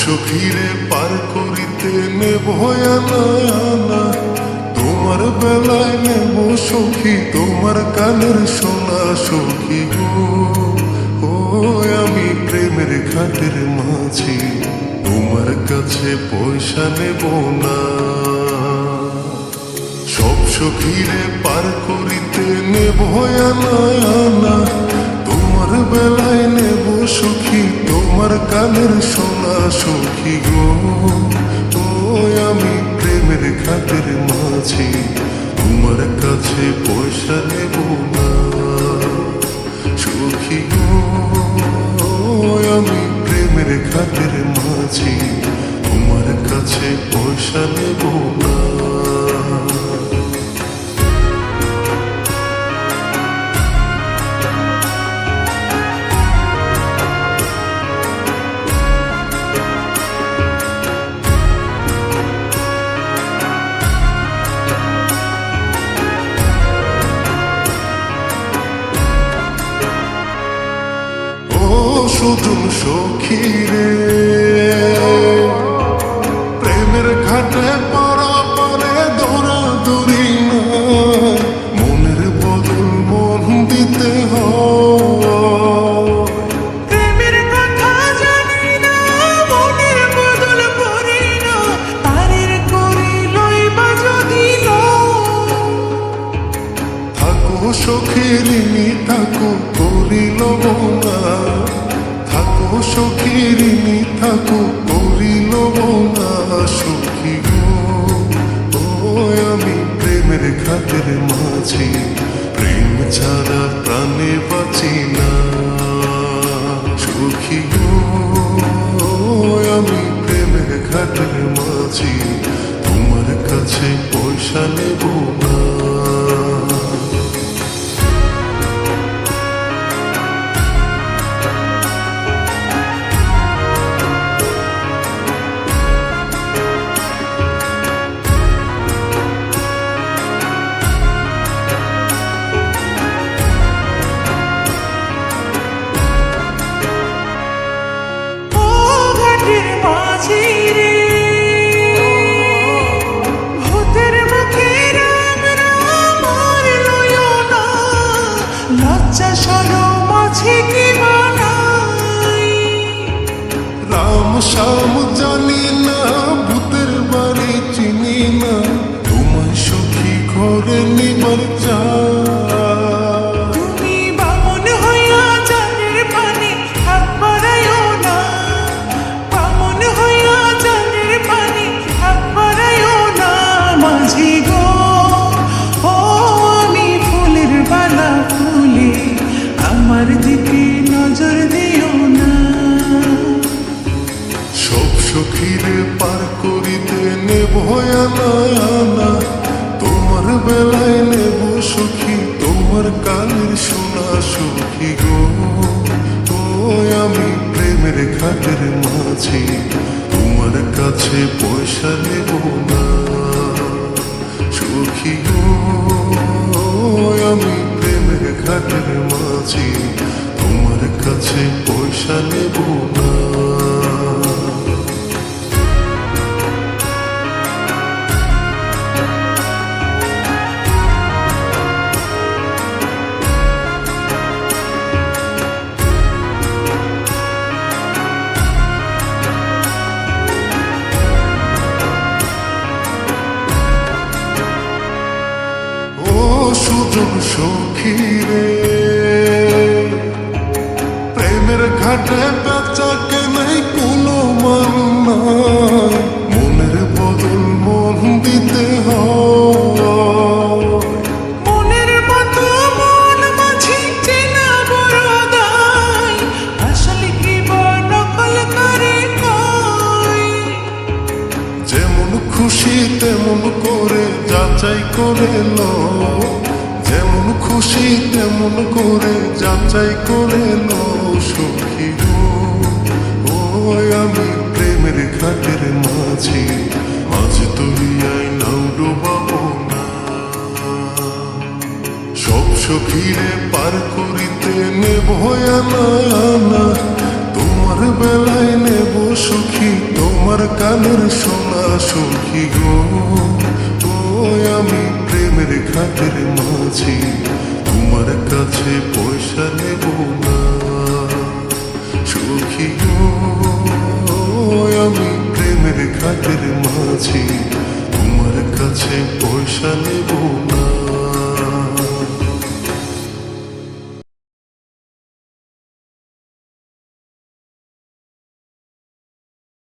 সখীরে পার করিতে নেব আনা আনা, তোমার বেলায় নেব সখী তোমার কানের সোনা সখী গো। ও আমি প্রেমের ঘাটের মাঝি, তোমার কাছে পয়সা নেব না। সব সখীরে পার করিতে নেব আনা আনা, তোমার বেলায় নেব সখী তোমার কানের সোনা সখী গো। ও আমি প্রেমের ঘাটের মাঝি, তোমার কাছে পয়সা নেব না সখী গো। আমি প্রেমের ঘাটের মাঝি, তোমার কাছে পয়সা নেব না। সুজন সখী রে, প্রেমের ঘাটে পড়া পরে দৌড়াদৌড়ি না, মনের বদল মন দিতে হয়। প্রেমের কথা জানি না, মনের বদল করি না, তারের করি লইবা যদি থাকো সখীরিনী থাকো করিল না, থাকো সখীরিনী থাকো করিল না সখী গো। ও আমি প্রেমের ঘাটের মাঝি, প্রেম ছাড়া প্রাণে বাঁচি না সখী গো। আমি প্রেমের ঘাটের মাঝি, তোমার কাছে পয়সা নেব না। রাম শ্যাম জানি না, ভূতের বাড়ি চিনি না, তোমায় সখী ঘরে নিবার চা। তুমি বামন হইয়া জানের পানি হাত বাড়াইও না, বামন হইয়া জানের পানি হাত বাড়াইও না মাঝি গো। ও আমি ফুলের বালা ফুলে, আমার দিকে নজর দিও না। সব সখীরে পার করিতে নেব আনা আনা, তোমার বেলায় নেব সখী তোমার কানের সোনা সখী গো। ও আমি প্রেমের ঘাটের মাঝি, তোমার কাছে পয়সা নেব না সখী গো। আমি প্রেমের ঘাটের মাঝি, তোমার কাছে পয়সা নেব না। সুজন সখী রে, প্রেমের ঘাটে বেচা কেনাই কোনো মান নাই, মনের বদল মন দিতে হয়। মনের মতো মন মাঝি চেনা বড় দায়, আসলে কি নকল করে কয়। যেমন খুশি তেমন করে যাচাই করে লো, যেমন খুশি তেমন করে যাচাই করে লো সখী গো। ও আমি প্রেমের ঘাটের মাঝি, মাঝ তলিয়ায় নাও ডোবাবো না। সব সখীরে পার করিতে নেব আনা আনা, তোমার বেলায় নেব সখী তোমার কানের সোনা সখী গো, ও আমি প্রেমের ঘাটের মাঝি, তোমার কাছে পয়সা নেব না সখী গো, আমি প্রেমের ঘাটের মাঝি, তোমার কাছে পয়সা নেব না।